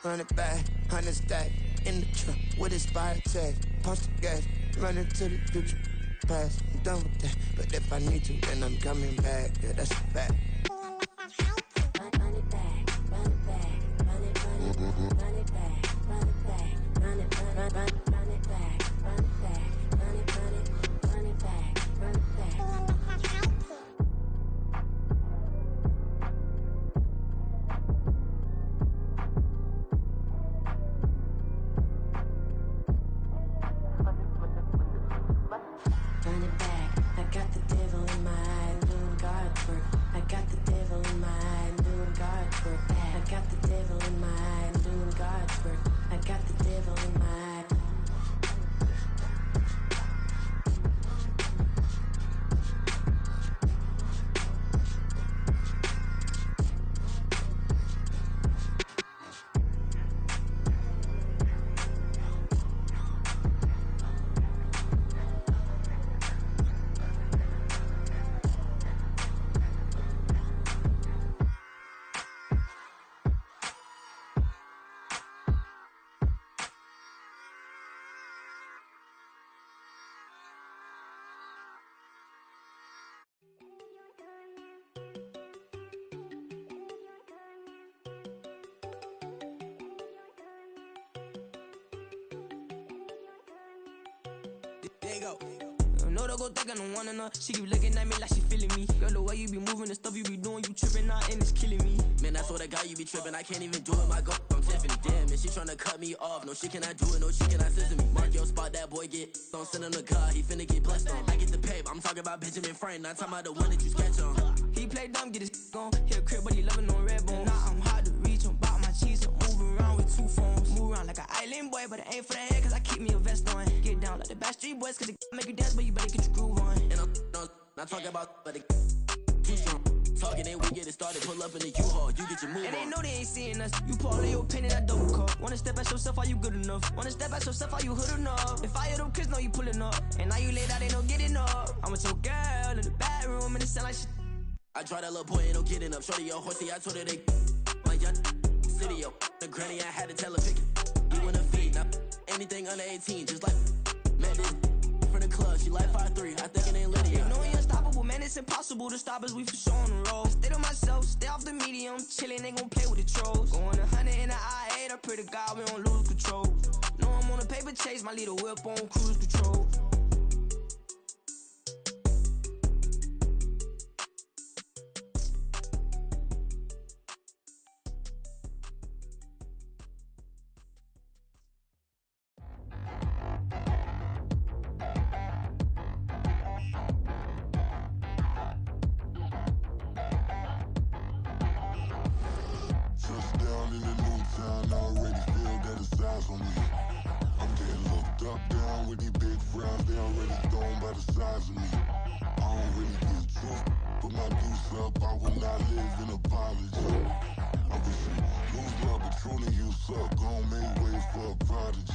run it back, 100 stack in the truck with expired tag. Punch the gas, run into the future, past. I'm done with that, but if I need to, then I'm coming back. Yeah, that's a fact. Run it back, run it back, run it, run it, run it back, run it back, run it, run it, run it back, run it back, run it, run it, run it back, run it back. Run it back, I got the devil in my eye, doing guard work. I got the devil in my eye, doing guard work. I got the devil in my eye, doing guard work. I got the devil in my eye. There you go. No, don't go think I don't want enough. She keep looking at me like she feeling me. Girl, the way you be moving, the stuff you be doing, you tripping out and it's killing me. Man, I swear to God, you be tripping. I can't even do it. My girl, I'm Tiffany. Damn, and she tryna cut me off. No, she cannot do it. No, she cannot scissor me. Mark your spot, that boy get. Don't send him to God. He finna get blessed on. I get the paper. I'm talking about Benjamin Franklin. Not talking about the one that you sketch on. He play dumb, get his on. Hit a crib, but he loving on red bone. Now I'm hard to reach. I'm bout my cheese. I'm moving around with two phones. Move around like an island boy, but it ain't for the head, cause I keep me a vest on. Get down like the Backstreet Boys, cause it make you dance, but you better get your groove on. And I'm not talking about, but it too strong. Talking and we get it started. Pull up in the U-Haul. You get your move and on. they know they ain't seeing us. You pull all your opinion, I double cup. Wanna step at yourself, are you good enough? Wanna step at yourself, are you hood enough? If I hear them kids, know you pulling up. And now you laid out, ain't no getting up. I'm with your girl in the bedroom, and it sound like shit. I try that little boy, ain't no getting up. Shorty, your horsey, I told her they my young city, yo. The granny, I had to tell her pick it. You in the feed, now anything under 18, just like met this from the club. She like 5'3", I think it ain't Lydia. You know we unstoppable, man, it's impossible to stop us, we for sure on the road. Stay to myself, stay off the medium, chillin', they gon' play with the trolls. Going 100 in the I-8, I pray to God we don't lose control. Know I'm on a paper chase, my leader whip on cruise control. Touchdown in the new town, I already feel that it's eyes on me. I'm getting looked up, down with these big frowns, they already thrown by the size of me. I don't really get truth, put my deuce up, I will not live in apology. I wish you lose my Patron you suck, gon' make way for a prodigy.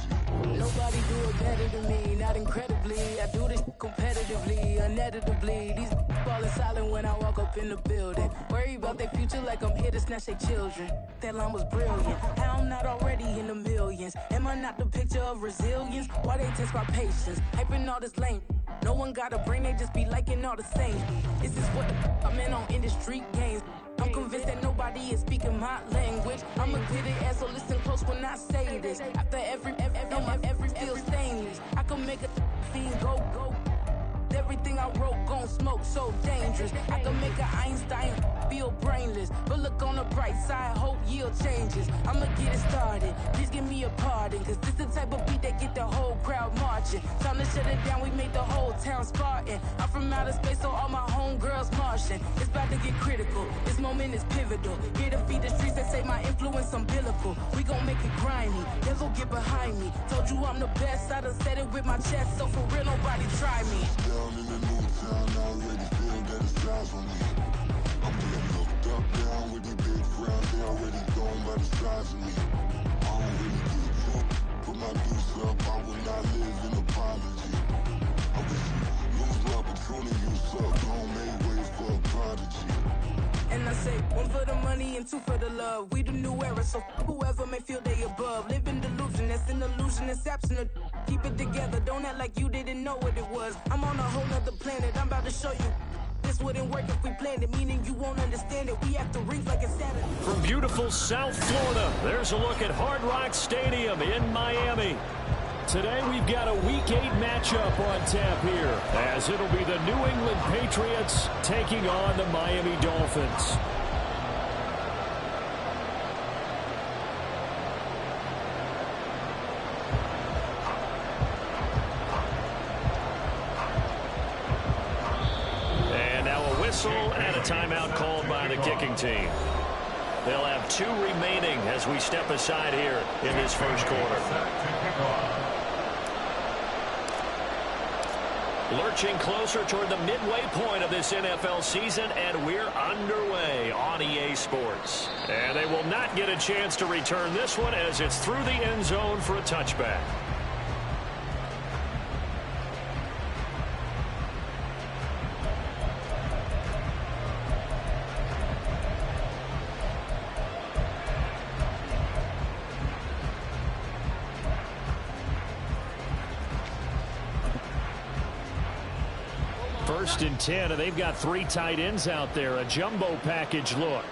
Nobody do it better than me, not incredibly. I do this competitively, uneditably. These falling silent when I walk up in the building. Worry about their future like I'm here to snatch their children. That line was brilliant. How I'm not already in the millions? Am I not the picture of resilience? Why they test my patience? Hyping all this lame. No one got a brain, they just be liking all the same. This is what the I'm in on industry games. I'm convinced that nobody is speaking my language. I'm a good ass, so listen close when I say this. After every feel stainless. I can make a fiend go. Everything I wrote gon' smoke, so dangerous. I can make an Einstein feel brainless. But look on the bright side, hope yield changes. I'ma get it started, please give me a pardon. Cause this the type of beat that get the whole crowd marching. Time to shut it down, we made the whole town Spartan. I'm from outer space, so all my homegirls Martian. It's about to get critical, this moment is pivotal. Here to feed the streets that say my influence umbilical. We gon' make it grimy, they'll go get behind me. Told you I'm the best, I done said it with my chest. So for real, nobody try me. Down in the new town, I already feel that it's eyes on me. I'm getting looked up, down with these big frowns, they already thrown by the size of me. I don't really get drunk, put my deuce up, I will not live in apology. I wish you lose my Patron you suck, gon' make way for a prodigy. And I say, one for the money playing two for the love. We the new era, so whoever may feel they above. Living delusion, that's an illusion, it's absent. Keep it together, don't act like you didn't know what it was. I'm on a whole nother planet, I'm about to show you. This wouldn't work if we planned it, meaning you won't understand it. We have to rings like it's Saturday. From beautiful South Florida, there's a look at Hard Rock Stadium in Miami. Today we've got a Week 8 matchup on tap here, as it'll be the New England Patriots taking on the Miami Dolphins. And now a whistle and a timeout called by the kicking team. They'll have 2 remaining as we step aside here in this first quarter. Lurching closer toward the midway point of this NFL season, and we're underway on EA Sports. And they will not get a chance to return this one as it's through the end zone for a touchback. First and 10, and they've got 3 tight ends out there. A jumbo package look.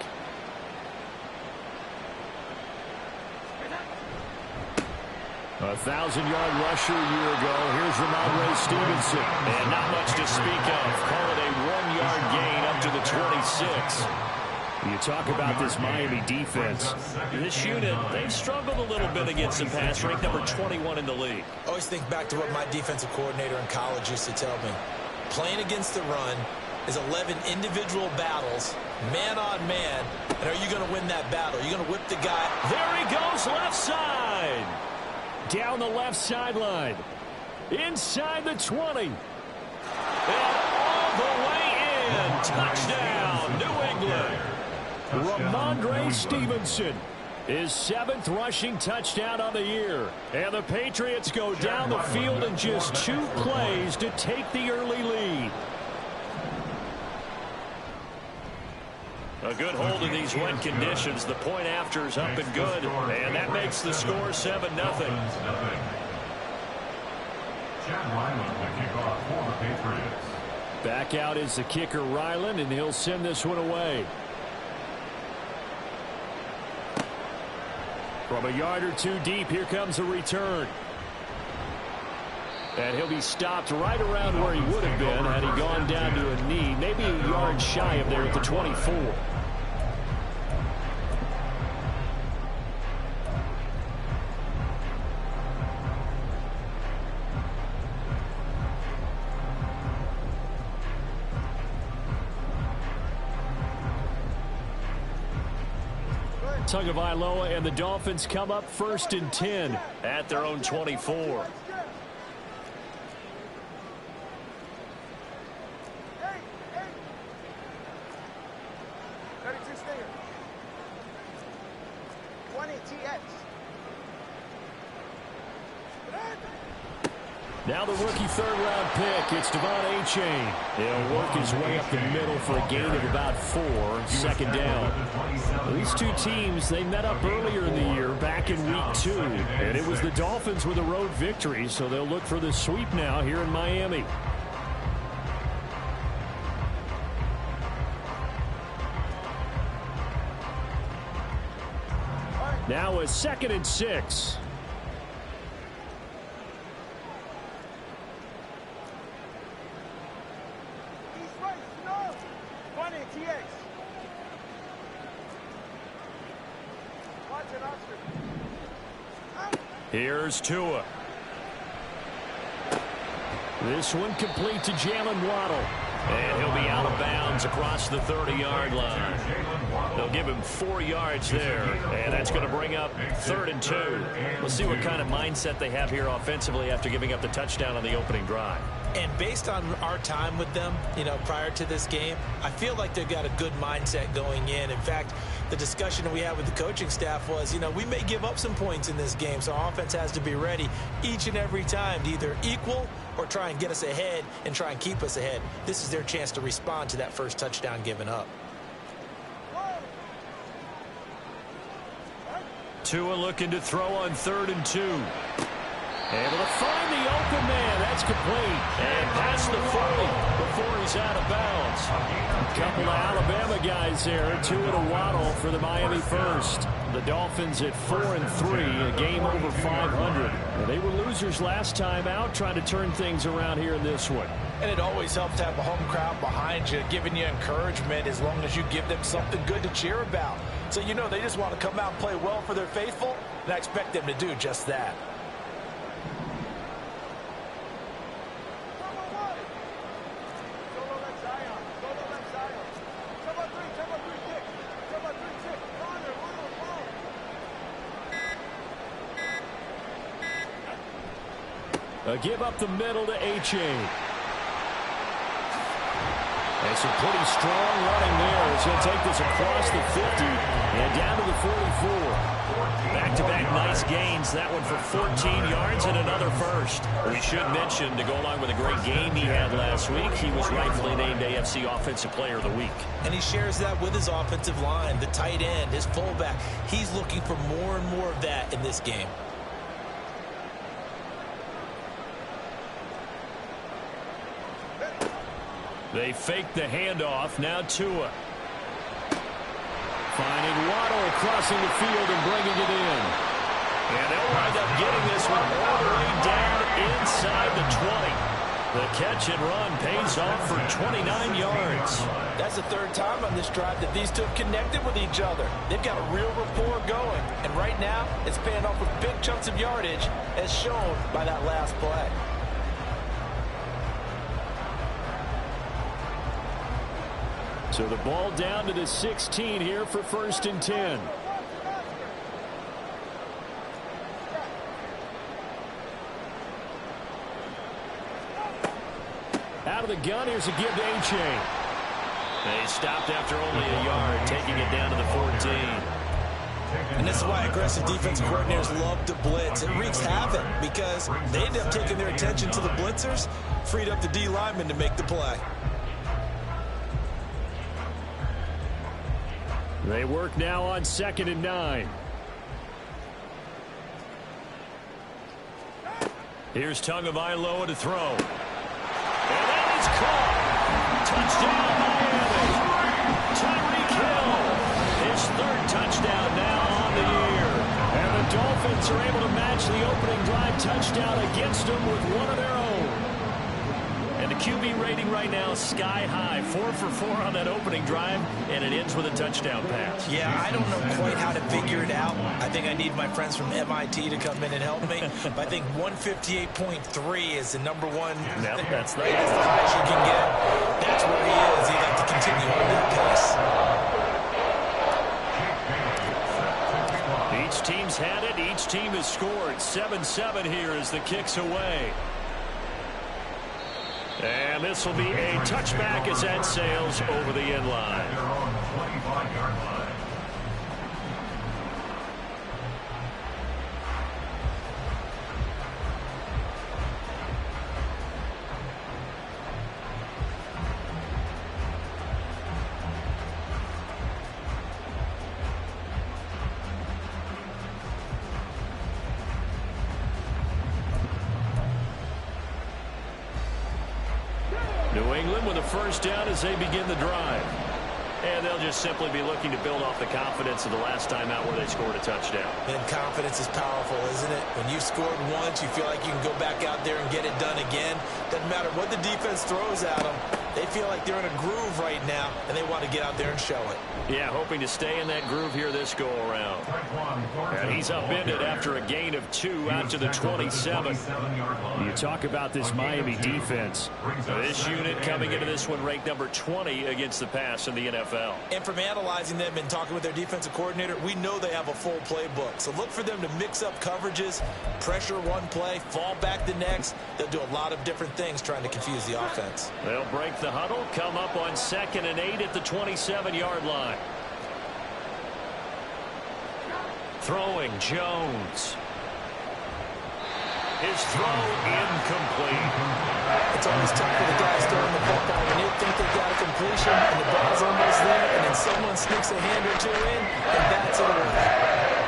A 1,000-yard rusher a year ago. Here's Ramondre Stevenson. And not much to speak of. Call it a 1-yard gain up to the 26. You talk about this Miami defense. This unit, they've struggled a little bit against the pass, ranked number 21 in the league. I always think back to what my defensive coordinator in college used to tell me. Playing against the run is 11 individual battles, man on man. And are you going to win that battle? Are you going to whip the guy? There he goes, left side. Down the left sideline. Inside the 20. And all the way in. Touchdown, New England. Ramondre Stevenson. His 7th rushing touchdown on the year. And the Patriots go down the field in just 2 plays to take the early lead. A good hold in these wet conditions. The point after is up and good. And that makes the score 7-0. Back out is the kicker, Ryland, and he'll send this one away. From a yard or 2 deep, here comes a return. And he'll be stopped right around where he would have been had he gone down to a knee, maybe a yard shy of there at the 24. Tagovailoa and the Dolphins come up 1st and 10 at their own 24. Now the rookie 3rd-round pick, it's Devon Achane. He'll work his way up the middle for a gain of about 4, 2nd down. These 2 teams, they met up earlier in the year, back in week 2. And it was the Dolphins with a road victory, so they'll look for the sweep now here in Miami. Now a 2nd and 6. Here's Tua. This one complete to Jalen Waddle. And he'll be out of bounds across the 30-yard line. They'll give him 4 yards there, and that's going to bring up 3rd and 2. We'll see what kind of mindset they have here offensively after giving up the touchdown on the opening drive. And based on our time with them, prior to this game, I feel like they've got a good mindset going in. In fact, the discussion that we had with the coaching staff was, we may give up some points in this game, so our offense has to be ready each and every time to either equal or try and get us ahead and try and keep us ahead. This is their chance to respond to that first touchdown given up. Tua looking to throw on 3rd and 2. Able to find the open man. That's complete. And past the 40 before he's out of bounds. A couple of Alabama guys there. Tua to Waddle for the Miami First. The Dolphins at 4-3, a game over 500. They were losers last time out, trying to turn things around here in this one. And it always helps to have a home crowd behind you, giving you encouragement as long as you give them something good to cheer about. So you know they just want to come out and play well for their faithful, and I expect them to do just that. A give up the middle to H.A. And some pretty strong running there. He's going to take this across the 50 and down to the 44. Back-to-back nice gains. That one for 14 yards and another first. We should mention, to go along with a great game he had last week, he was rightfully named AFC Offensive Player of the Week. And he shares that with his offensive line, the tight end, his fullback. He's looking for more and more of that in this game. They fake the handoff. Now Tua. Finding Waddle crossing the field and bringing it in. And they'll wind up getting this one all the way down inside the 20. The catch and run pays off for 29 yards. That's the 3rd time on this drive that these two have connected with each other. They've got a real rapport going. And right now, it's paying off with big chunks of yardage, as shown by that last play. So the ball down to the 16 here for 1st and 10. Out of the gun, here's a give to H.A. They stopped after only a yard, taking it down to the 14. And this is why aggressive defensive coordinators love to blitz. It wreaks havoc because they end up taking their attention to the blitzers, freed up the D lineman to make the play. They work now on 2nd and 9. Here's Tagovailoa to throw. And that is caught. Touchdown, Miami. Tyreek Hill. His 3rd touchdown now on the year. And the Dolphins are able to match the opening drive touchdown against them with one of their own. And the QB rating right now sky high. 4 for 4 on that opening drive, and it ends with a touchdown pass. Yeah, I don't know quite how to figure it out. I think I need my friends from MIT to come in and help me. But I think 158.3 is the number one. Yep, that's the highest you can get. That's where he is. He'd like to continue on that pace. Each team's had it. Each team has scored. 7-7 here as the kick's away. And this will be a touchback as that sails over the end line. New England with a first down as they begin the drive. And they'll just simply be looking to build off the confidence of the last time out where they scored a touchdown. And confidence is powerful, isn't it? When you scored once, you feel like you can go back out there and get it done again. Doesn't matter what the defense throws at them. They feel like they're in a groove right now, and they want to get out there and show it. Yeah, hoping to stay in that groove here this go-around. And he's upended after a gain of 2 out to the 27. You talk about this Miami defense. This unit coming into this one ranked number 20 against the pass in the NFL. And from analyzing them and talking with their defensive coordinator, we know they have a full playbook. So look for them to mix up coverages, pressure one play, fall back the next. They'll do a lot of different things trying to confuse the offense. They'll break the huddle, come up on 2nd and 8 at the 27-yard line. Throwing Jones. His throw incomplete. It's always tough for the guys throwing the football when you think they got a completion and the ball's almost there, and then someone sneaks a hand or two in, and that's it away.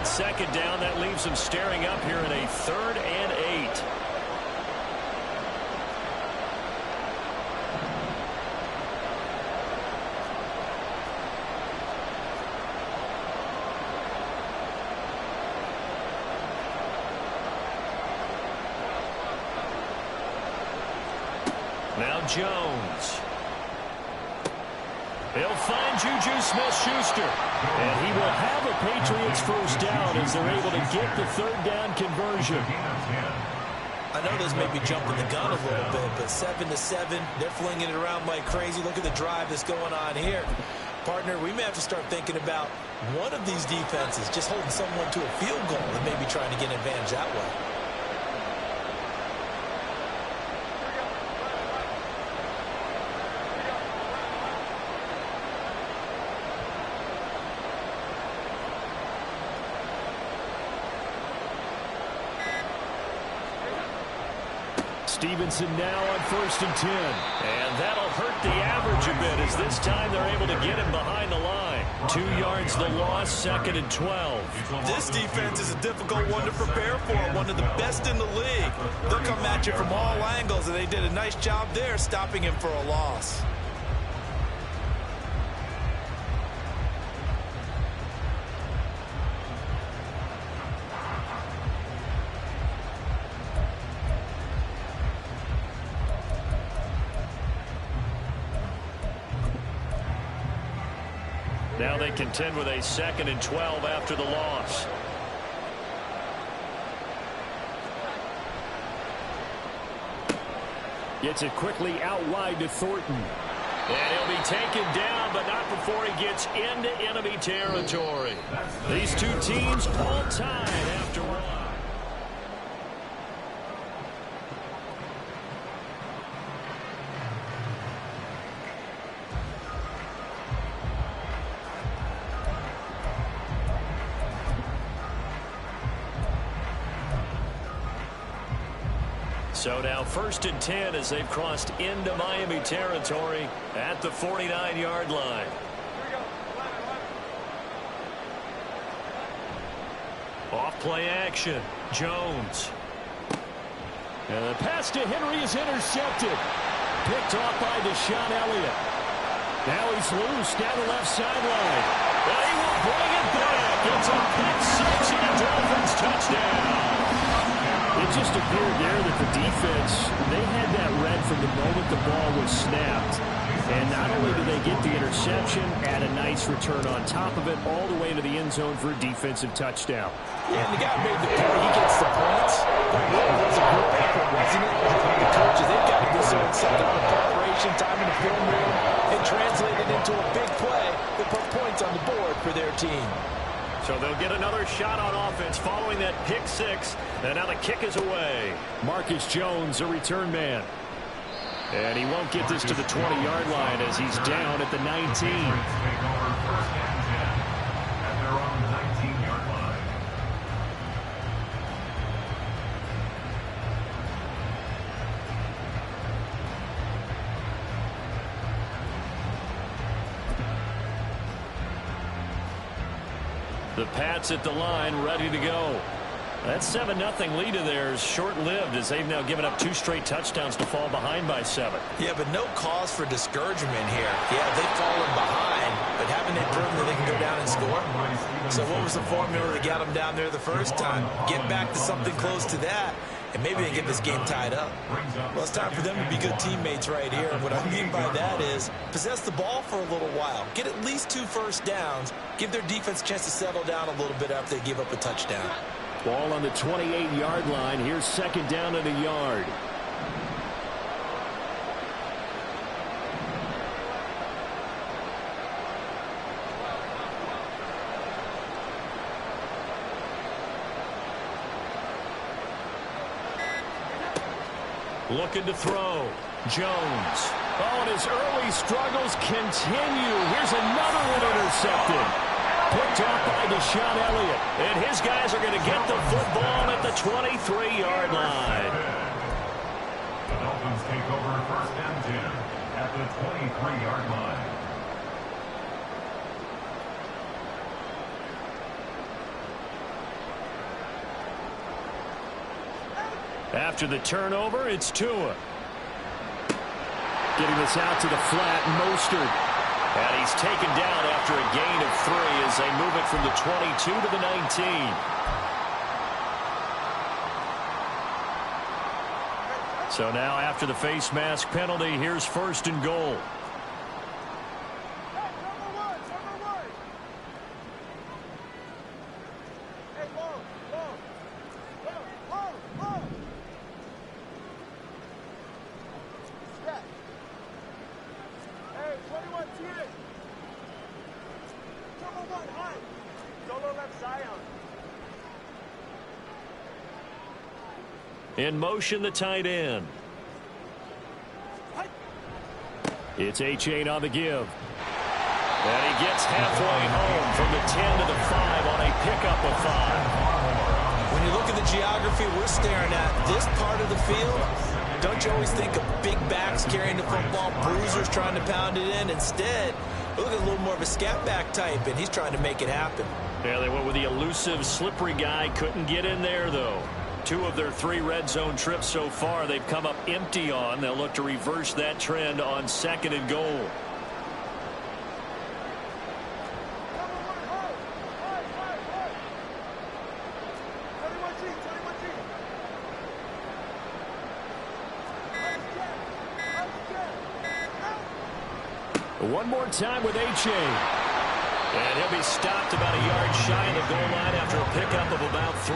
second down. That leaves them staring up here in a 3rd and 8. Now Jones. He'll find Juju Smith-Schuster. And he will have a Patriots first down as they're able to get the 3rd down conversion. I know this may be jumping the gun a little bit, but 7-7, they're flinging it around like crazy. Look at the drive that's going on here. Partner, we may have to start thinking about one of these defenses just holding someone to a field goal and maybe trying to get an advantage that way. Stevenson now on 1st and 10. And that'll hurt the average a bit as this time they're able to get him behind the line. 2 yards the loss, 2nd and 12. This defense is a difficult one to prepare for, one of the best in the league. They'll come at you from all angles, and they did a nice job there stopping him for a loss. Now they contend with a 2nd and 12 after the loss. Gets it quickly out wide to Thornton. And he'll be taken down, but not before he gets into enemy territory. These two teams all tied after one. So now 1st and 10 as they've crossed into Miami territory at the 49-yard line. Off play action. Jones. And the pass to Henry is intercepted. Picked off by Deshaun Elliott. Now he's loose down the left sideline. And he will bring it back. It's a pick 6 and a Dolphins touchdown. It just appeared there that the defense, they had that read from the moment the ball was snapped. And not only did they get the interception, add a nice return on top of it, all the way into the end zone for a defensive touchdown. Yeah, and the guy made the play. He gets the points. But it really was a group effort, wasn't it? The coaches, they've got to do some kind of preparation, time in the film room, and translate it into a big play that put points on the board for their team. So they'll get another shot on offense following that pick 6. And now the kick is away. Marcus Jones, a return man. And he won't get this to the 20-yard line as he's down at the 19. The Pats at the line, ready to go. That 7-0 lead of theirs short-lived as they've now given up 2 straight touchdowns to fall behind by 7. Yeah, but no cause for discouragement here. Yeah, they've fallen behind, but haven't they proven that they can go down and score? So what was the formula that got them down there the first time? Get back to something close to that, and maybe they get this game tied up. Well, it's time for them to be good teammates right here. And what I mean by that is possess the ball for a little while. Get at least 2 first downs. Give their defense a chance to settle down a little bit after they give up a touchdown. Ball on the 28-yard line. Here's 2nd down and a yard. Looking to throw. Jones. Oh, and his early struggles continue. Here's another one intercepted. Picked off by Deshaun Elliott. And his guys are going to get the football at the 23-yard line. The Dolphins take over 1st and 10 at the 23-yard line. After the turnover, it's Tua. Getting this out to the flat, Mostert. And he's taken down after a gain of 3 as they move it from the 22 to the 19. So now after the face mask penalty, here's 1st and goal. In motion, the tight end. It's Achane on the give. And he gets halfway home from the 10 to the 5 on a pickup of 5. When you look at the geography we're staring at, this part of the field, don't you always think of big backs carrying the football, bruisers trying to pound it in? Instead, look at a little more of a scat back type, and he's trying to make it happen. Yeah, they went with the elusive, slippery guy. Couldn't get in there, though. 2 of their 3 red zone trips so far they've come up empty on. They'll look to reverse that trend on 2nd and goal. One more time with Achane. And he'll be stopped about a yard shy of the goal line after a pickup of about 3.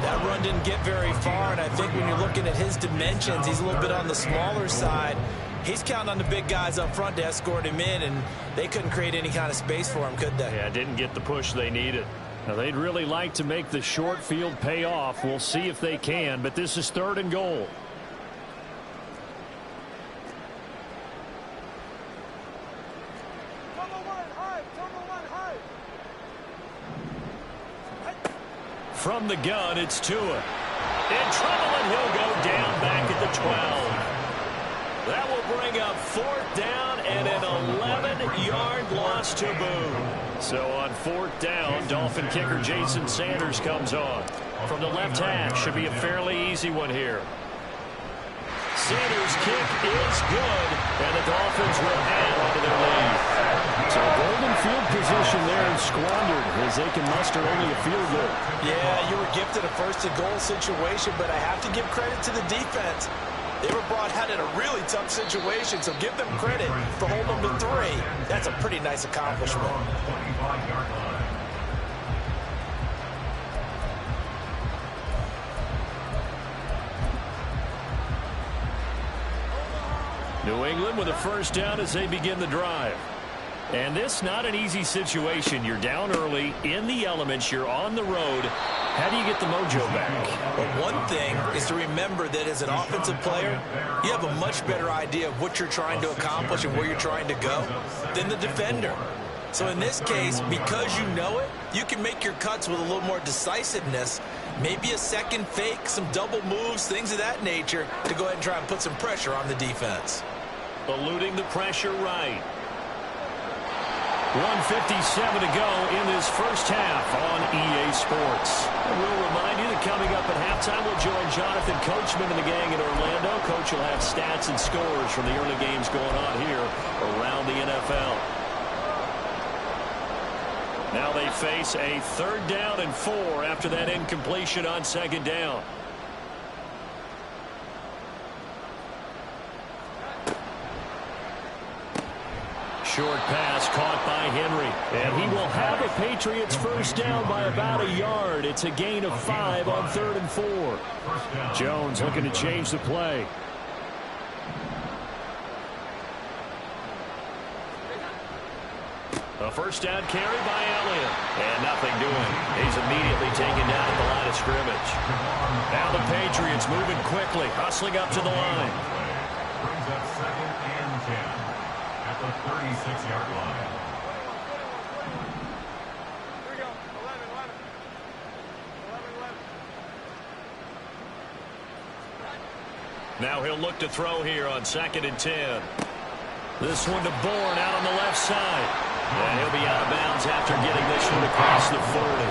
That run didn't get very far, and I think when you're looking at his dimensions, he's a little bit on the smaller side. He's counting on the big guys up front to escort him in, and they couldn't create any kind of space for him, could they? Yeah, didn't get the push they needed. Now, they'd really like to make the short field pay off. We'll see if they can, but this is 3rd and goal. From the gun, it's Tua. In trouble, and he'll go down back at the 12. That will bring up 4th down and an 11-yard loss to boot. So on 4th down, Dolphin kicker Jason Sanders comes on. From the left hash, should be a fairly easy one here. Sanders' kick is good, and the Dolphins will add onto their lead. So golden field position there and squandered as they can muster only a field goal. Yeah, you were gifted a 1st and goal situation, but I have to give credit to the defense. They were brought out in a really tough situation, so give them credit for holding them to 3. That's a pretty nice accomplishment. New England with a 1st down as they begin the drive. And this not an easy situation. You're down early, in the elements, you're on the road. How do you get the mojo back? Well, one thing is to remember that as an offensive player, you have a much better idea of what you're trying to accomplish and where you're trying to go than the defender. So in this case, because you know it, you can make your cuts with a little more decisiveness. Maybe a second fake, some double moves, things of that nature to go ahead and try and put some pressure on the defense. Eluding the pressure right. 1:57 to go in this 1st half on EA Sports. And we'll remind you that coming up at halftime, we'll join Jonathan Coachman and the gang in Orlando. Coach will have stats and scores from the early games going on here around the NFL. Now they face a 3rd down and 4 after that incompletion on 2nd down. Short pass caught by Henry. And he will have a Patriots 1st down by about a yard. It's a gain of 5 on 3rd and 4. Jones looking to change the play. A 1st down carry by Elliott. And nothing doing. He's immediately taken down at the line of scrimmage. Now the Patriots moving quickly, hustling up to the line. Brings up 2nd and 10 at the 36-yard line. Here we go. 11. Now he'll look to throw here on 2nd and 10. This one to Bourne out on the left side. And he'll be out of bounds after getting this one across the 40.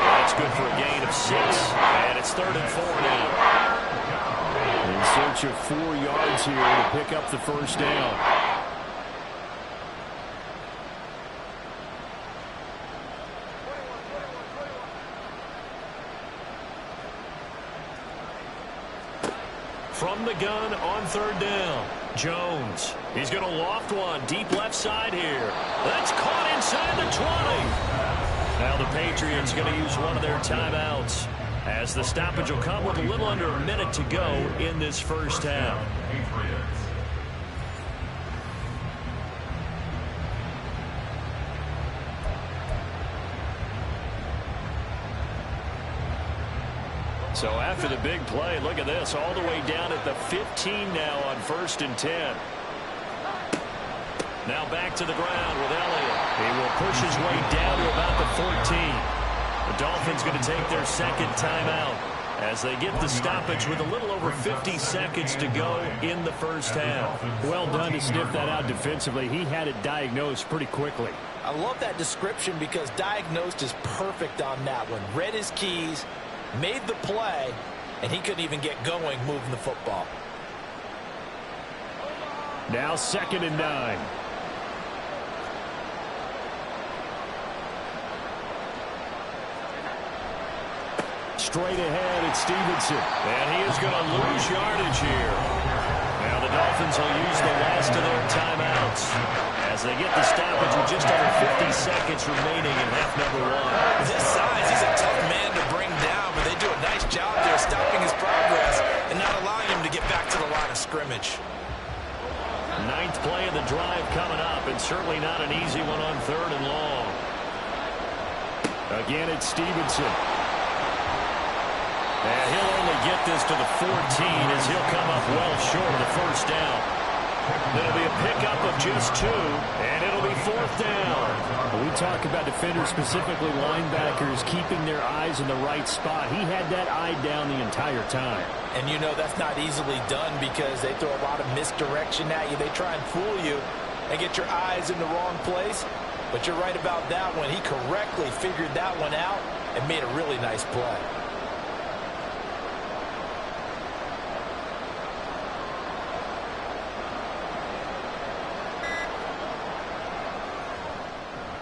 That's good for a gain of 6. And it's 3rd and 4 now. In search of 4 yards here to pick up the first down. From the gun on 3rd down, Jones. He's going to loft one deep left side here. That's caught inside the 20. Now the Patriots going to use one of their timeouts, as the stoppage will come with a little under a minute to go in this first half. So after the big play, look at this, all the way down at the 15 now on 1st and 10. Now back to the ground with Elliott. He will push his way down to about the 14. The Dolphins going to take their 2nd timeout as they get the stoppage with a little over 50 seconds to go in the first half. Well done to sniff that out defensively. He had it diagnosed pretty quickly. I love that description because diagnosed is perfect on that one. Read his keys, made the play, and he couldn't even get going moving the football. Now 2nd and 9. Straight ahead, it's Stevenson. And he is going to lose yardage here. Now the Dolphins will use the last of their timeouts as they get the stoppage with just under 50 seconds remaining in half number 1. With his size, he's a tough man to bring down, but they do a nice job there stopping his progress and not allowing him to get back to the line of scrimmage. 9th play of the drive coming up, and certainly not an easy one on 3rd and long. Again, it's Stevenson. And he'll only get this to the 14 as he'll come up well short of the first down. It'll be a pickup of just 2, and it'll be 4th down. When we talk about defenders, specifically linebackers, keeping their eyes in the right spot. He had that eye down the entire time. And you know that's not easily done because they throw a lot of misdirection at you. They try and fool you and get your eyes in the wrong place. But you're right about that one. He correctly figured that one out and made a really nice play.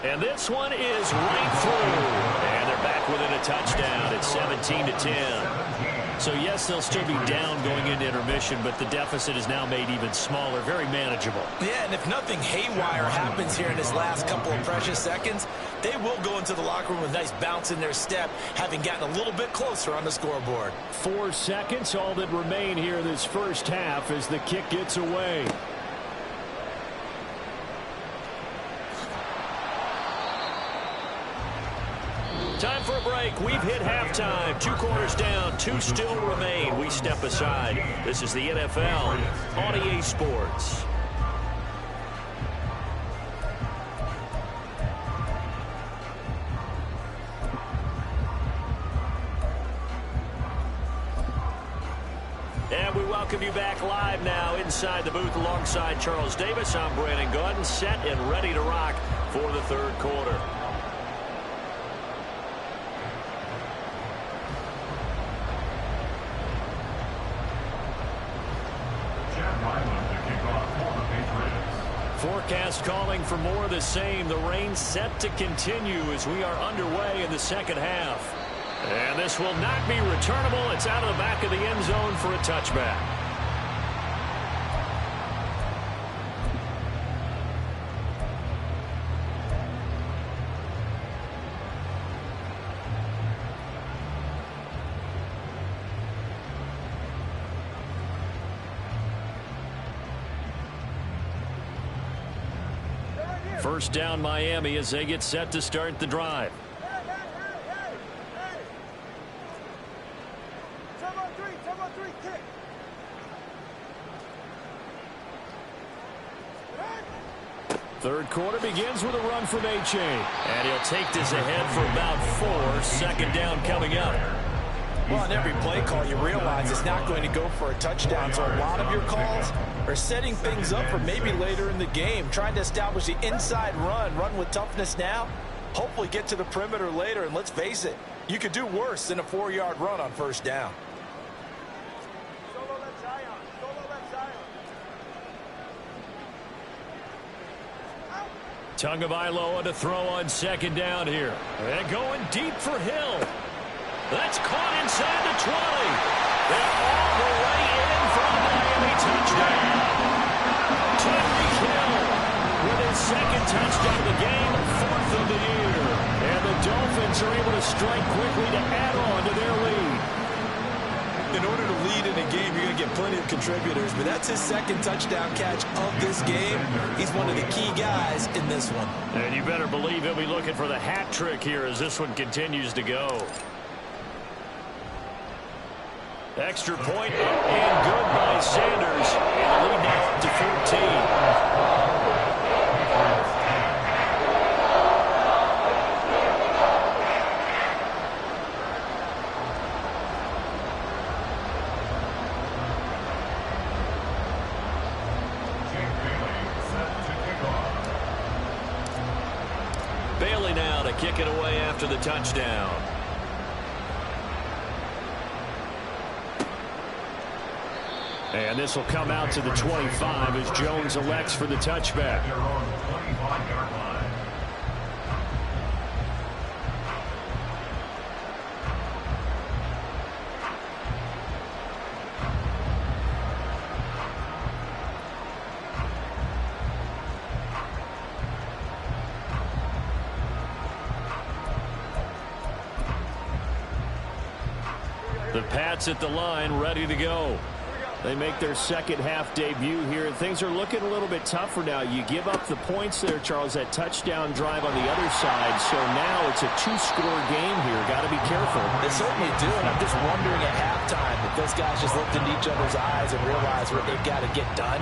And this one is right through. And they're back within a touchdown. It's 17-10. So, yes, they'll still be down going into intermission, but the deficit is now made even smaller, very manageable. Yeah, and if nothing haywire happens here in this last couple of precious seconds, they will go into the locker room with a nice bounce in their step, having gotten a little bit closer on the scoreboard. 4 seconds, all that remain here in this first half as the kick gets away. Time for a break. We've hit halftime. 2 quarters down. 2 still remain. We step aside. This is the NFL on EA Sports. And we welcome you back live now inside the booth alongside Charles Davis. I'm Brandon Gaudin, set and ready to rock for the 3rd quarter. Forecast calling for more of the same. The rain set to continue as we are underway in the 2nd half. And this will not be returnable. It's out of the back of the end zone for a touchback. First down Miami as they get set to start the drive. Third quarter begins with a run from Achane. And he'll take this ahead for about 4. 2nd down coming up. Well, on every play call, you realize it's not going to go for a touchdown. So a lot of your calls are setting things up for maybe later in the game, trying to establish the inside run with toughness now, Hopefully get to the perimeter later, and let's face it, you could do worse than a 4-yard run on first down. Tagovailoa to throw on second down here. And going deep for Hill. That's caught inside the 20. And all the way in for a Miami touchdown. Tyreek Hill with his second touchdown of the game, 4th of the year. And the Dolphins are able to strike quickly to add on to their lead. In order to lead in a game, you're going to get plenty of contributors, but that's his second touchdown catch of this game. He's one of the key guys in this one. And you better believe he'll be looking for the hat trick here as this one continues to go. Extra point up and good by Sanders. And the lead now up to 14. Bailey now to kick it away after the touchdown. And this will come out to the 25 as Jones elects for the touchback. The Pats at the line, ready to go. They make their second half debut here. Things are looking a little bit tougher now. You give up the points there, Charles, that touchdown drive on the other side. So now it's a 2-score game here. Got to be careful. They certainly do, and I'm just wondering at halftime if those guys just looked into each other's eyes and realize what they've got to get done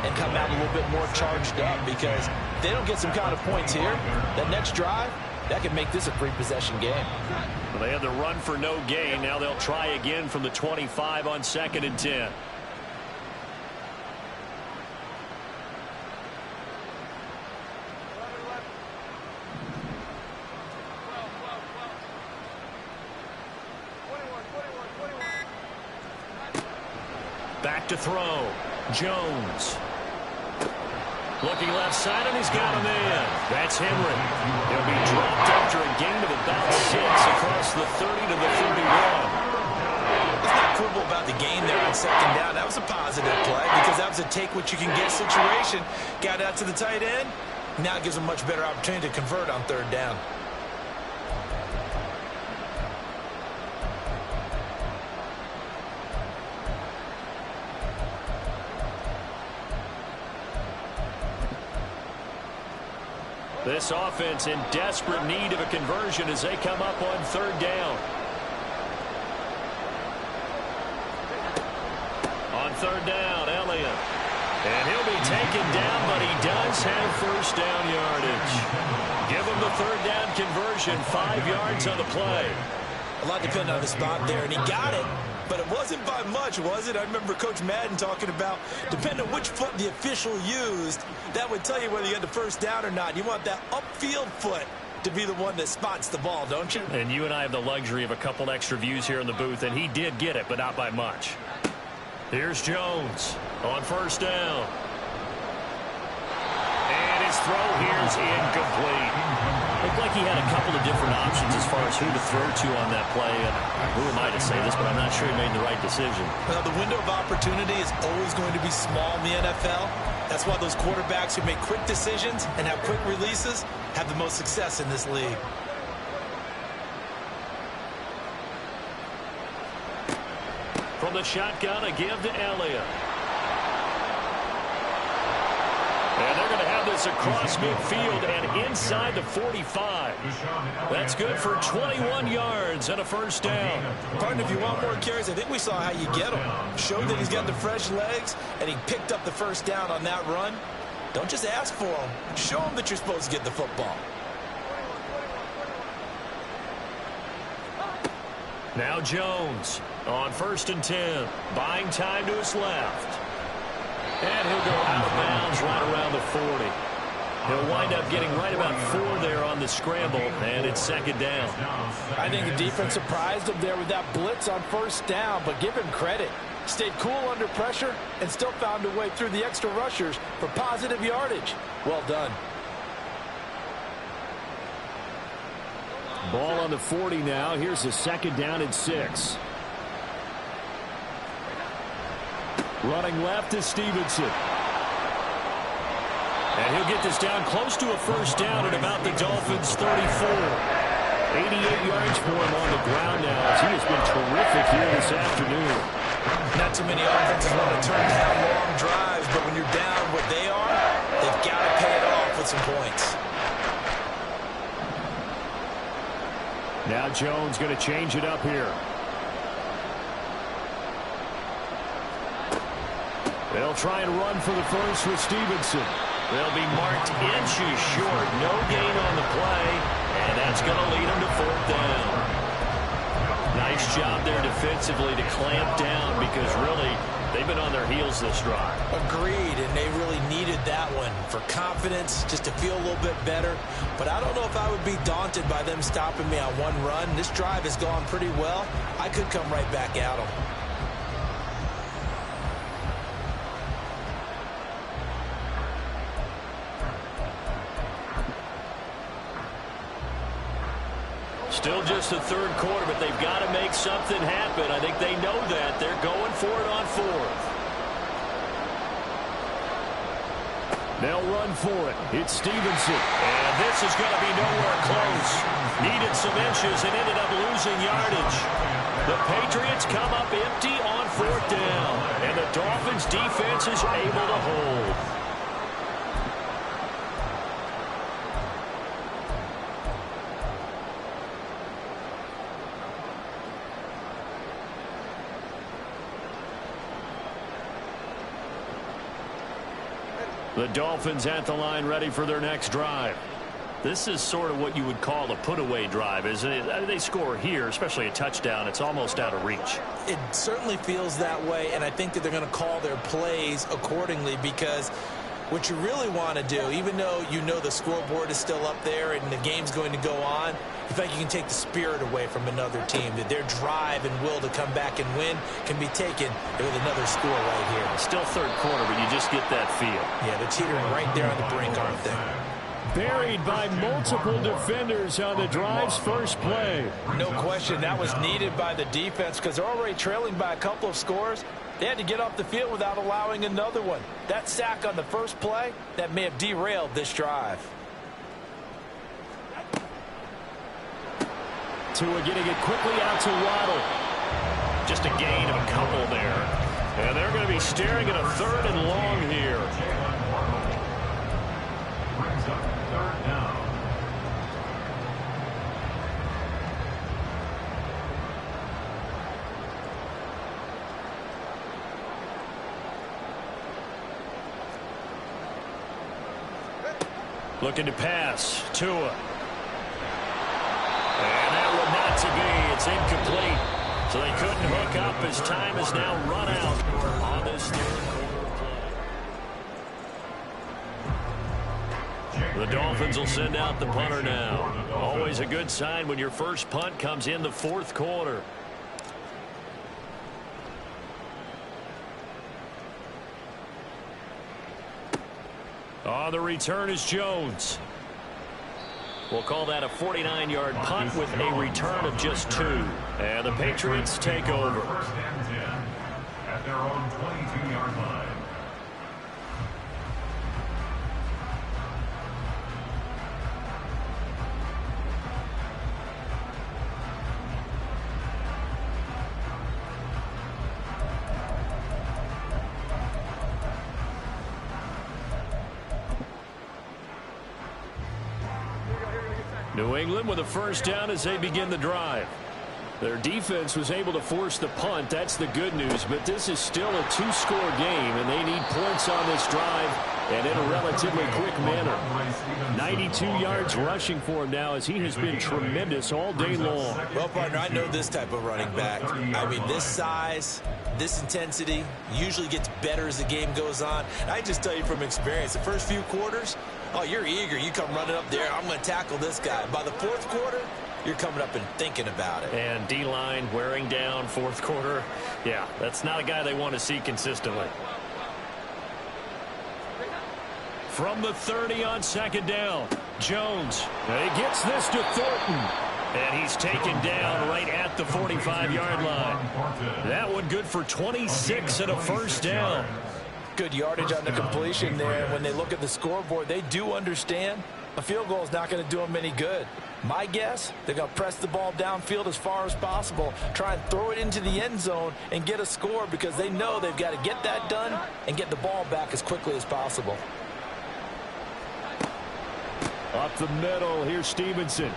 and come out a little bit more charged up, because if they don't get some kind of points here, that next drive, that could make this a 3-possession game. Well, they had the run for no gain. Now they'll try again from the 25 on 2nd and 10. Back to throw. Jones. Looking left side, and he's got him in. That's Henry. He'll be dropped after a gain of about 6 across the 30 to the 31. Let's not quibble about the gain there on second down. That was a positive play because that was a take-what-you-can-get situation. Got out to the tight end. Now it gives him a much better opportunity to convert on 3rd down. This offense in desperate need of a conversion as they come up on 3rd down. On 3rd down, Elliott. And he'll be taken down, but he does have 1st down yardage. Give him the 3rd down conversion, 5 yards on the play. A lot depended on the spot there, and he got it. But it wasn't by much, was it? I remember Coach Madden talking about, depending on which foot the official used, that would tell you whether you had the 1st down or not. You want that upfield foot to be the one that spots the ball, don't you? And you and I have the luxury of a couple extra views here in the booth, and he did get it, but not by much. Here's Jones on 1st down. And his throw here is incomplete. Looked like he had a couple of different options as far as who to throw to on that play. And who am I to say this, but I'm not sure he made the right decision. Well, the window of opportunity is always going to be small in the NFL. That's why those quarterbacks who make quick decisions and have quick releases have the most success in this league. From the shotgun, a give to Elliott. And they're going to have this across midfield and inside the 45. That's good for 21 yards and a 1st down. Partner, if you want more carries, I think we saw how you get him. Showed that he's got the fresh legs, and he picked up the 1st down on that run. Don't just ask for him. Show him that you're supposed to get the football. Now Jones on 1st and 10. Buying time to his left. And he'll go out of bounds right around the 40. He'll wind up getting right about 4 there on the scramble, and it's second down. I think the defense surprised him there with that blitz on first down, but give him credit. Stayed cool under pressure and still found a way through the extra rushers for positive yardage. Well done. Ball on the 40 now. Here's a second down and 6. Running left is Stevenson. And he'll get this down close to a first down at about the Dolphins' 34. 88 yards for him on the ground now as he has been terrific here this afternoon. Not too many offenses want to turn down long drives, but when you're down what they are, they've got to pay it off with some points. Now Jones going to change it up here. They'll try and run for the first with Stevenson. They'll be marked inches short. No gain on the play, and that's going to lead them to 4th down. Nice job there defensively to clamp down because really they've been on their heels this drive. Agreed, and they really needed that one for confidence, just to feel a little bit better. But I don't know if I would be daunted by them stopping me on one run. This drive has gone pretty well. I could come right back at them. Still just the 3rd quarter, but they've got to make something happen. I think they know that. They're going for it on 4th. They'll run for it. It's Stevenson. And this is going to be nowhere close. Needed some inches and ended up losing yardage. The Patriots come up empty on 4th down. And the Dolphins defense is able to hold. The Dolphins at the line ready for their next drive. This is sort of what you would call a put-away drive, isn't it? They score here, especially a touchdown. It's almost out of reach. It certainly feels that way, and I think that they're going to call their plays accordingly because what you really want to do, even though you know the scoreboard is still up there and the game's going to go on, you think you can take the spirit away from another team, that their drive and will to come back and win can be taken with another score right here. Still 3rd quarter, but you just get that feel. Yeah, they're teetering right there on the brink, aren't they? Buried by multiple defenders on the drive's first play. No question, that was needed by the defense because they're already trailing by a couple of scores. They had to get off the field without allowing another one. That sack on the first play, that may have derailed this drive. Tua getting it quickly out to Waddle. Just a gain of a couple there. And they're going to be staring at a 3rd and long here. Brings up 3rd down. Looking to pass. Tua. And that one not to be. It's incomplete. So they couldn't hook up as time is now run out on this 3rd quarter play. The Dolphins will send out the punter now. Always a good sign when your first punt comes in the 4th quarter. On the return is Jones. We'll call that a 49-yard punt with a return of just 2. And the Patriots take over. 1st and 10 at their own 22-yard line. New England with a first down as they begin the drive. Their defense was able to force the punt. That's the good news. But this is still a 2-score game, and they need points on this drive and in a relatively quick manner. 92 yards rushing for him now as he has been tremendous all day long. Well, partner, I know this type of running back. I mean, this size, this intensity usually gets better as the game goes on. And I just tell you from experience, the first few quarters, oh, you're eager. You come running up there, I'm going to tackle this guy. By the fourth quarter, you're coming up and thinking about it. And D-line wearing down fourth quarter. Yeah, that's not a guy they want to see consistently. From the 30 on second down, Jones. He gets this to Thornton. And he's taken down right at the 45-yard line. That one good for 26 and a first down. Good yardage on the completion there. And when they look at the scoreboard, they do understand a field goal is not going to do them any good. My guess, they're going to press the ball downfield as far as possible, try and throw it into the end zone and get a score because they know they've got to get that done and get the ball back as quickly as possible. Up the middle, here's Stevenson.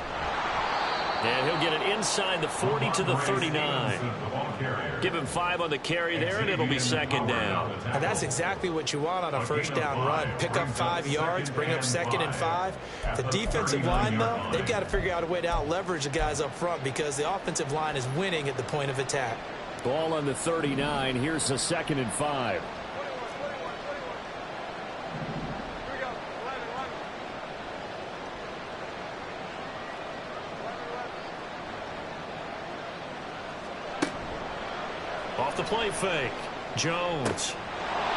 And he'll get it inside the 40 to the 39. Give him 5 on the carry there, and it'll be second down. And that's exactly what you want on a first down run. Pick up 5 yards, bring up 2nd and 5. The defensive line, though, they've got to figure out a way to out-leverage the guys up front because the offensive line is winning at the point of attack. Ball on the 39. Here's a 2nd and 5. Off the play fake. Jones.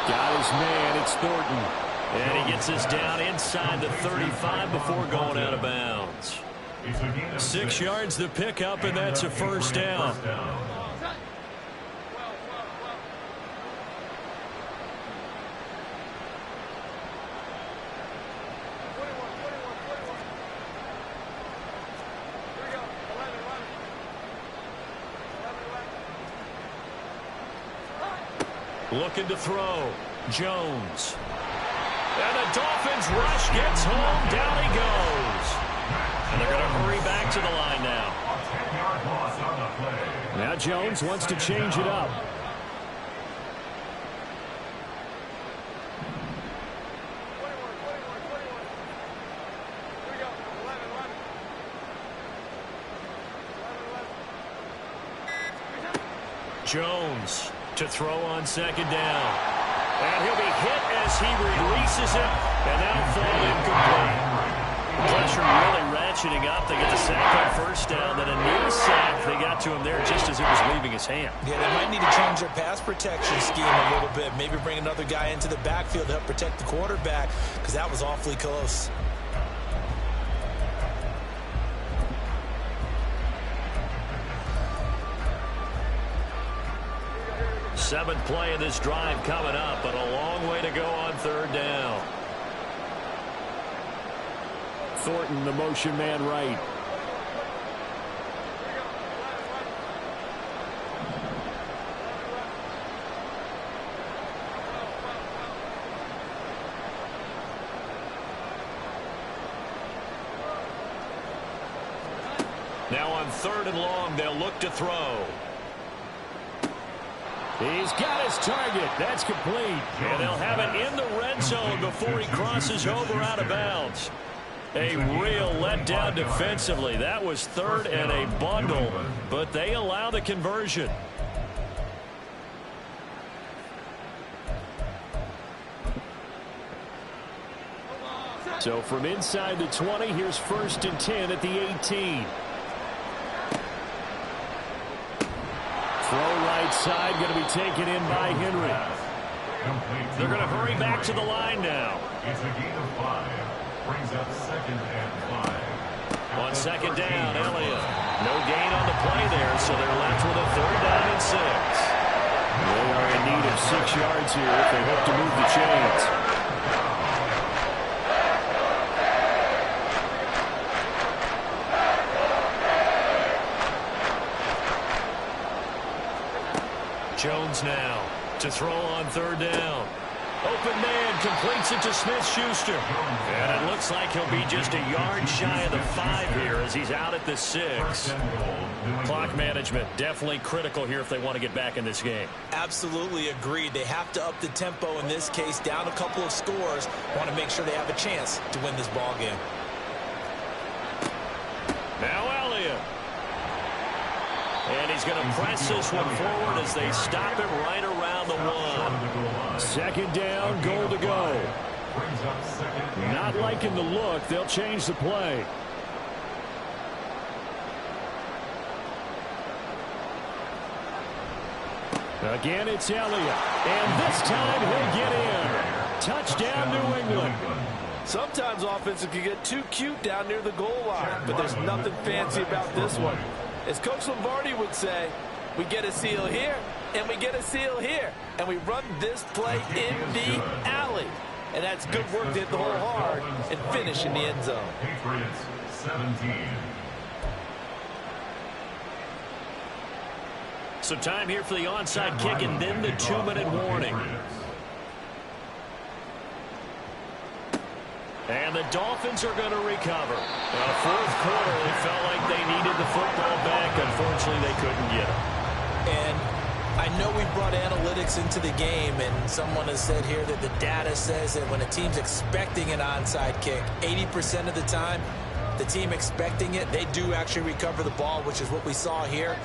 Got his man. It's Thornton. And he gets us down inside the 35 before going out of bounds. 6 yards the pickup, and that's a first down. Looking to throw. Jones. And the Dolphins rush gets home. Down he goes. And they're going to hurry back to the line now. Now Jones wants to change it up. Jones to throw on second down. And he'll be hit as he releases it, and that'll fall incomplete. Pressure really ratcheting up. They get the sack on first down, then a near sack. They got to him there just as it was leaving his hand. Yeah, they might need to change their pass protection scheme a little bit. Maybe bring another guy into the backfield to help protect the quarterback, because that was awfully close. Seventh play of this drive coming up, but a long way to go on third down. Thornton, the motion man right. Now on third and long, they'll look to throw. He's got his target. That's complete. And they'll have it in the red zone before he crosses over out of bounds. A real letdown defensively. That was third and a bundle, but they allow the conversion. So from inside the 20, here's 1st and 10 at the 18. Throw right side, going to be taken in by Henry. They're going to hurry back to the line now. It's a gain of 5. Brings up 2nd and 5. On second down, Elliott. No gain on the play there, so they're left with a 3rd down and 6. They are in need of 6 yards here if they hope to move the chains. Jones now to throw on 3rd down. Open man completes it to Smith-Schuster. And it looks like he'll be just a yard shy of the 5 here as he's out at the 6. Clock management definitely critical here if they want to get back in this game. Absolutely agreed. They have to up the tempo in this case, down a couple of scores. Want to make sure they have a chance to win this ball game. Now Elliott. And he's going to press this one forward as they stop it right around the 1. Second down, goal to go. Not liking the look. They'll change the play. Again, it's Elliott. And this time he'll get in. Touchdown, New England. Sometimes offenses can get too cute down near the goal line, but there's nothing fancy about this one. As Coach Lombardi would say, we get a seal here, and we get a seal here, and we run this play in the alley. And that's good work to hit the hole hard and finish in the end zone. Patriots 17. So time here for the onside kick and then the 2-minute warning. And the Dolphins are going to recover. Fourth quarter, they felt like they needed the football back. Unfortunately, they couldn't get it. And I know we brought analytics into the game, and someone has said here that the data says that when a team's expecting an onside kick, 80% of the time, the team expecting it, they do actually recover the ball, which is what we saw here.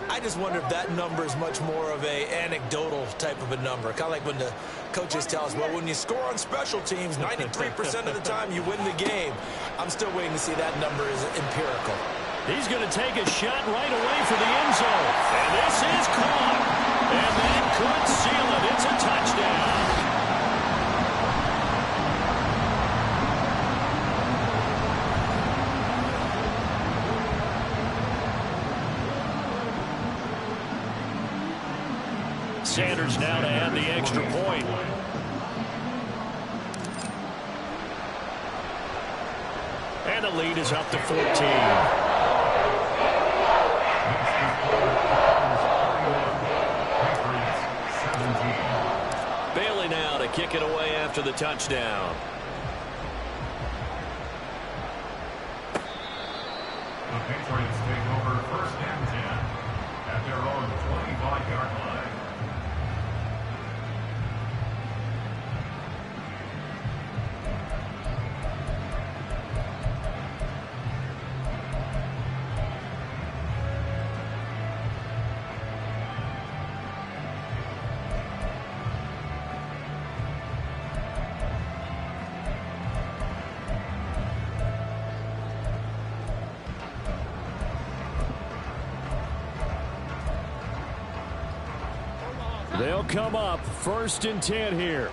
I just wonder if that number is much more of a anecdotal type of a number. Kind of like when the coaches tell us, well, when you score on special teams, 93% of the time you win the game. I'm still waiting to see that number is empirical. He's going to take a shot right away for the end zone. And this is caught. And that could seal it. It's a touchdown. Sanders now to add the extra point. And the lead is up to 14. Bailey now to kick it away after the touchdown. The Patriots take over 1st and 10 at their own 25-yard line. They'll come up 1st and 10 here.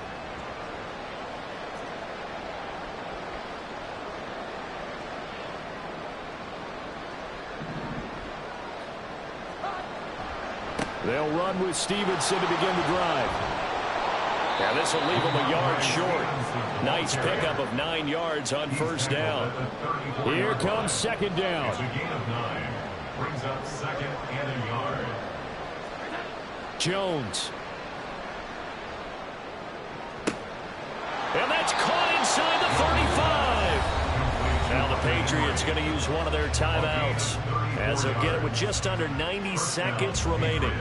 They'll run with Stevenson to begin the drive. Now this will leave them a yard short. Nice pickup of 9 yards on 1st down. Here comes 2nd down. It's a gain of 9. Brings up 2nd and a yard. Jones. And that's caught inside the 35. Now the Patriots going to use one of their timeouts as they'll get it with just under 90 seconds remaining.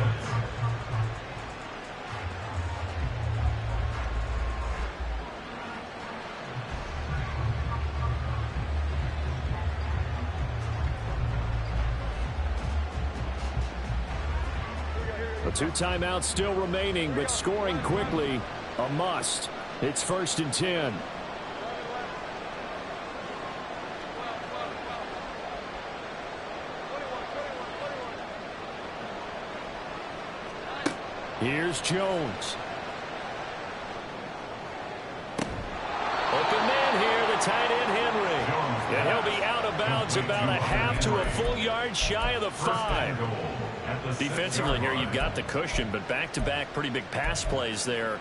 The 2 timeouts still remaining, but scoring quickly, a must. It's 1st and 10. Here's Jones. Open man here, the tight end Henry. And he'll be out of bounds about a half to a full yard shy of the 5. Defensively here, you've got the cushion, but back-to-back pretty big pass plays there.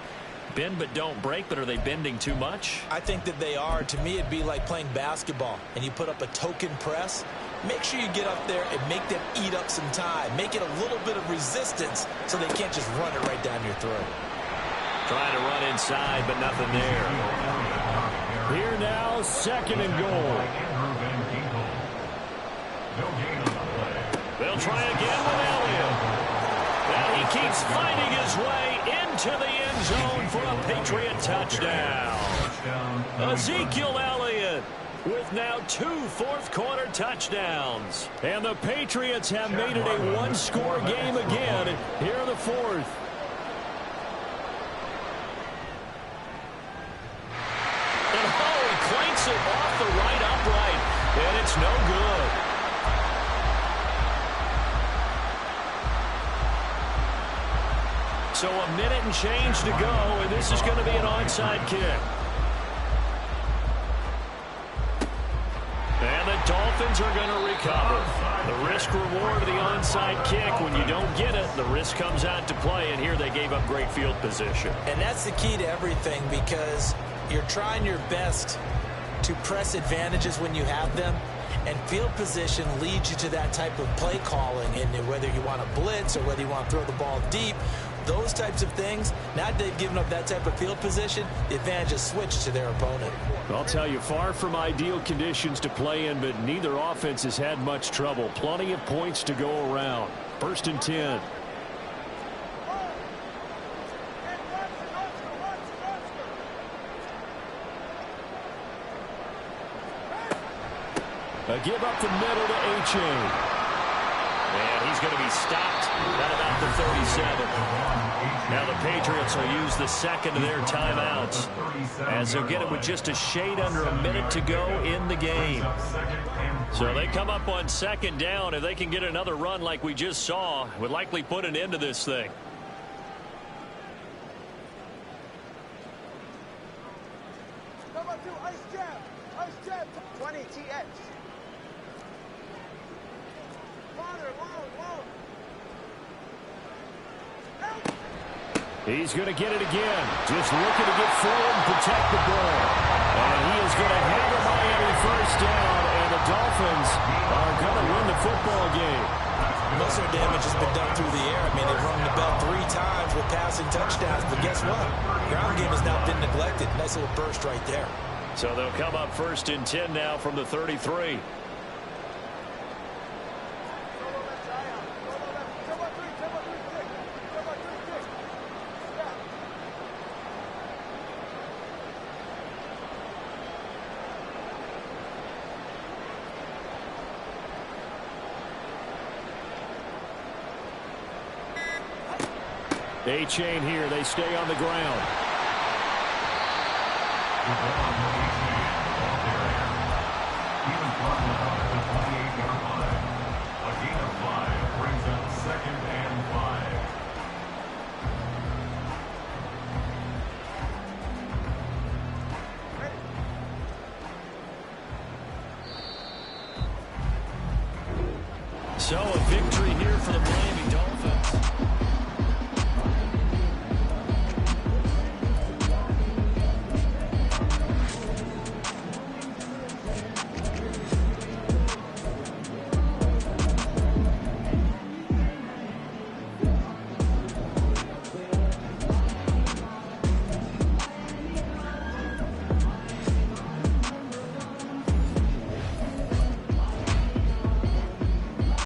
Bend but don't break, but are they bending too much? I think that they are. To me, it'd be like playing basketball, and you put up a token press. Make sure you get up there and make them eat up some time. Make it a little bit of resistance so they can't just run it right down your throat. Trying to run inside, but nothing there. Here now, 2nd and goal. They'll try again with Elliott. And he keeps finding his way into the end zone for a Patriot touchdown. Ezekiel Elliott with now 2 fourth-quarter touchdowns. And the Patriots have made it a one-score game again here in the fourth. And he clanks it off the right upright, and it's no good. So a minute and change to go, and this is going to be an onside kick. And the Dolphins are going to recover. The risk-reward of the onside kick, when you don't get it, the risk comes out to play, and here they gave up great field position. And that's the key to everything, because you're trying your best to press advantages when you have them, and field position leads you to that type of play calling, and whether you want to blitz or whether you want to throw the ball deep, those types of things, now that they've given up that type of field position, the advantage is switched to their opponent. I'll tell you, far from ideal conditions to play in, but neither offense has had much trouble. Plenty of points to go around. 1st and 10. A give up the middle to A-Chain. And he's going to be stopped at about the 37. Now the Patriots will use the second of their timeouts, as they'll get it with just a shade under a minute to go in the game. So they come up on 2nd down. If they can get another run like we just saw, would likely put an end to this thing. Number 2, ice jab, 20 TX. He's going to get it again. Just looking to get forward and protect the ball. And he is going to hammer Miami 1st down, and the Dolphins are going to win the football game. Most of the damage has been done through the air. I mean, they've rung the bell 3 times with passing touchdowns, but guess what? Ground game has now been neglected. Nice little burst right there. So they'll come up 1st and 10 now from the 33. A-Chain here. They stay on the ground. So a victory here for the Miami Dolphins.